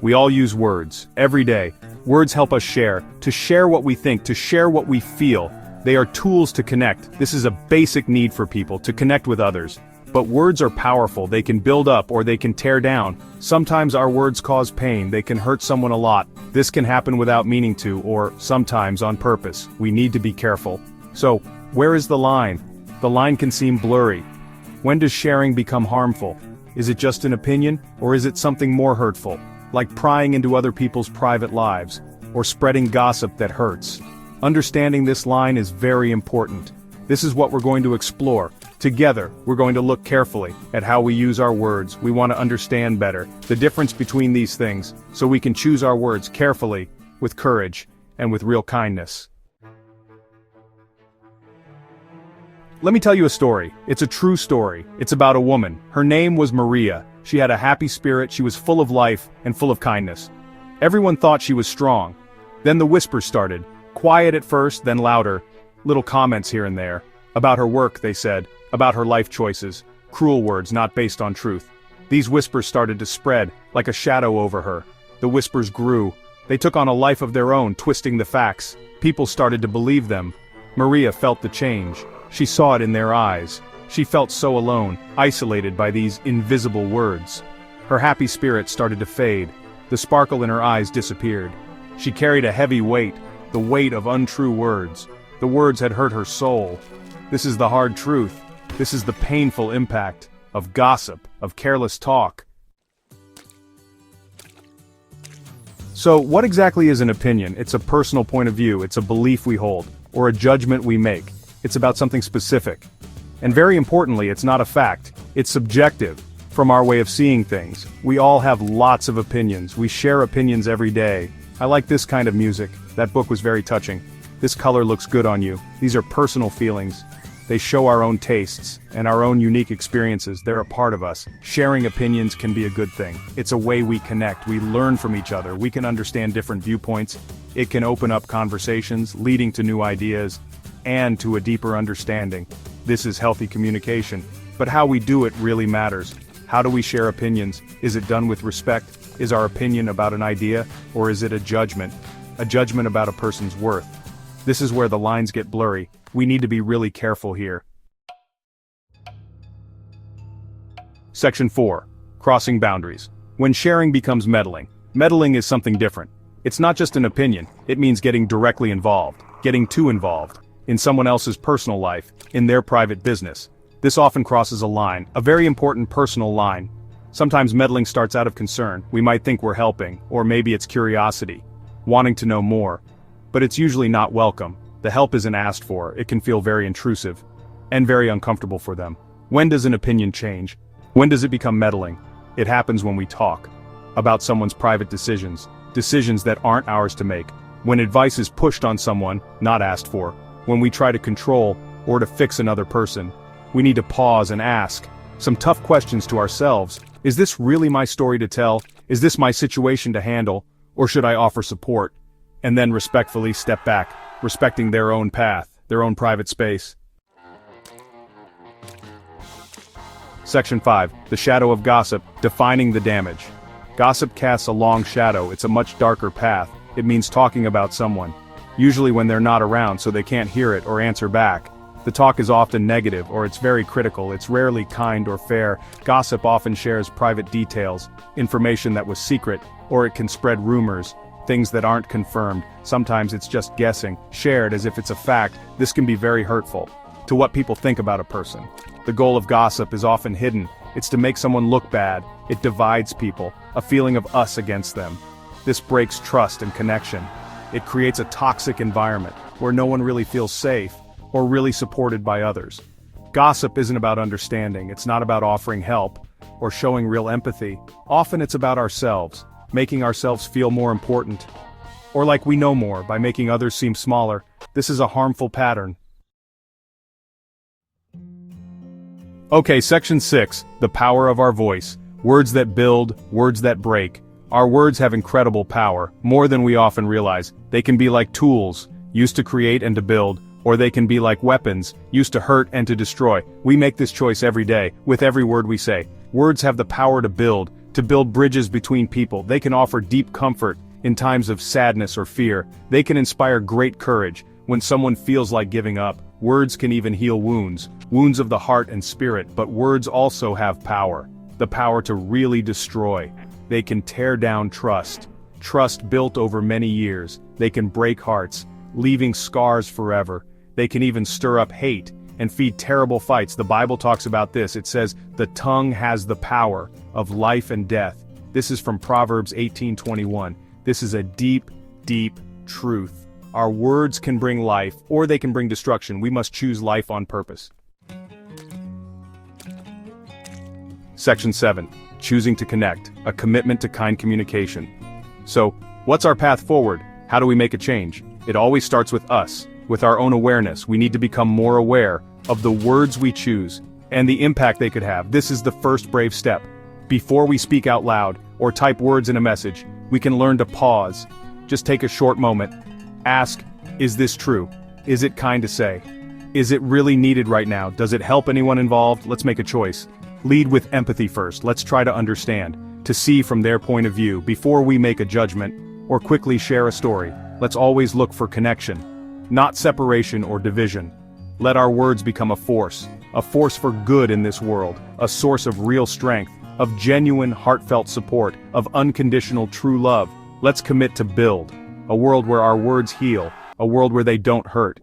We all use words, every day. Words help us to share what we think, to share what we feel. They are tools to connect. This is a basic need for people, to connect with others. But words are powerful, they can build up or they can tear down. Sometimes our words cause pain, they can hurt someone a lot. This can happen without meaning to, or sometimes on purpose. We need to be careful. So, where is the line? The line can seem blurry. When does sharing become harmful? Is it just an opinion, or is it something more hurtful? Like prying into other people's private lives, or spreading gossip that hurts. Understanding this line is very important. This is what we're going to explore. Together, we're going to look carefully at how we use our words. We want to understand better the difference between these things, so we can choose our words carefully, with courage, and with real kindness. Let me tell you a story. It's a true story. It's about a woman. Her name was Maria. She had a happy spirit, she was full of life, and full of kindness. Everyone thought she was strong. Then the whispers started. Quiet at first, then louder. Little comments here and there. About her work, they said. About her life choices. Cruel words not based on truth. These whispers started to spread, like a shadow over her. The whispers grew. They took on a life of their own, twisting the facts. People started to believe them. Maria felt the change. She saw it in their eyes. She felt so alone, isolated by these invisible words. Her happy spirit started to fade. The sparkle in her eyes disappeared. She carried a heavy weight, the weight of untrue words. The words had hurt her soul. This is the hard truth. This is the painful impact of gossip, of careless talk. So, what exactly is an opinion? It's a personal point of view, it's a belief we hold, or a judgment we make. It's about something specific. And very importantly, it's not a fact. It's subjective, from our way of seeing things. We all have lots of opinions. We share opinions every day. I like this kind of music. That book was very touching. This color looks good on you. These are personal feelings. They show our own tastes, and our own unique experiences. They're a part of us. Sharing opinions can be a good thing. It's a way we connect, we learn from each other, we can understand different viewpoints. It can open up conversations, leading to new ideas, and to a deeper understanding. This is healthy communication. But how we do it really matters. How do we share opinions? Is it done with respect? Is our opinion about an idea, or is it a judgment? A judgment about a person's worth. This is where the lines get blurry. We need to be really careful here. Section 4. Crossing boundaries. When sharing becomes meddling. Meddling is something different. It's not just an opinion, it means getting directly involved, getting too involved, in someone else's personal life, in their private business. This often crosses a line, a very important personal line. Sometimes meddling starts out of concern. We might think we're helping, or maybe it's curiosity, wanting to know more. But it's usually not welcome. The help isn't asked for, it can feel very intrusive, and very uncomfortable for them. When does an opinion change? When does it become meddling? It happens when we talk about someone's private decisions, decisions that aren't ours to make. When advice is pushed on someone, not asked for. When we try to control, or to fix another person. We need to pause and ask some tough questions to ourselves. Is this really my story to tell? Is this my situation to handle? Or should I offer support? And then respectfully step back, respecting their own path, their own private space. Section 5. The shadow of gossip, defining the damage. Gossip casts a long shadow, it's a much darker path. It means talking about someone. Usually when they're not around so they can't hear it or answer back. The talk is often negative, or it's very critical, it's rarely kind or fair. Gossip often shares private details, information that was secret, or it can spread rumors, things that aren't confirmed. Sometimes it's just guessing, shared as if it's a fact. This can be very hurtful to what people think about a person. The goal of gossip is often hidden. It's to make someone look bad. It divides people, a feeling of us against them. This breaks trust and connection. It creates a toxic environment where no one really feels safe or really supported by others. Gossip isn't about understanding, it's not about offering help or showing real empathy. Often it's about ourselves, making ourselves feel more important, or like we know more by making others seem smaller. This is a harmful pattern. Okay, Section 6, the power of our voice. Words that build, words that break. Our words have incredible power, more than we often realize. They can be like tools, used to create and to build, or they can be like weapons, used to hurt and to destroy. We make this choice every day, with every word we say. Words have the power to build, to build bridges between people. They can offer deep comfort in times of sadness or fear. They can inspire great courage when someone feels like giving up. Words can even heal wounds, wounds of the heart and spirit, but words also have power. The power to really destroy. They can tear down trust. Trust built over many years. They can break hearts, leaving scars forever. They can even stir up hate and feed terrible fights. The Bible talks about this. It says, the tongue has the power of life and death. This is from Proverbs 18:21. This is a deep, deep truth. Our words can bring life, or they can bring destruction. We must choose life on purpose. Section 7. Choosing to connect, a commitment to kind communication. So, what's our path forward? How do we make a change? It always starts with us, with our own awareness. We need to become more aware of the words we choose and the impact they could have. This is the first brave step. Before we speak out loud or type words in a message, we can learn to pause. Just take a short moment. Ask, is this true? Is it kind to say? Is it really needed right now? Does it help anyone involved? Let's make a choice. Lead with empathy first. Let's try to understand, to see from their point of view before we make a judgment or quickly share a story. Let's always look for connection, not separation or division. Let our words become a force for good in this world, a source of real strength, of genuine, heartfelt support, of unconditional true love. Let's commit to build a world where our words heal, a world where they don't hurt,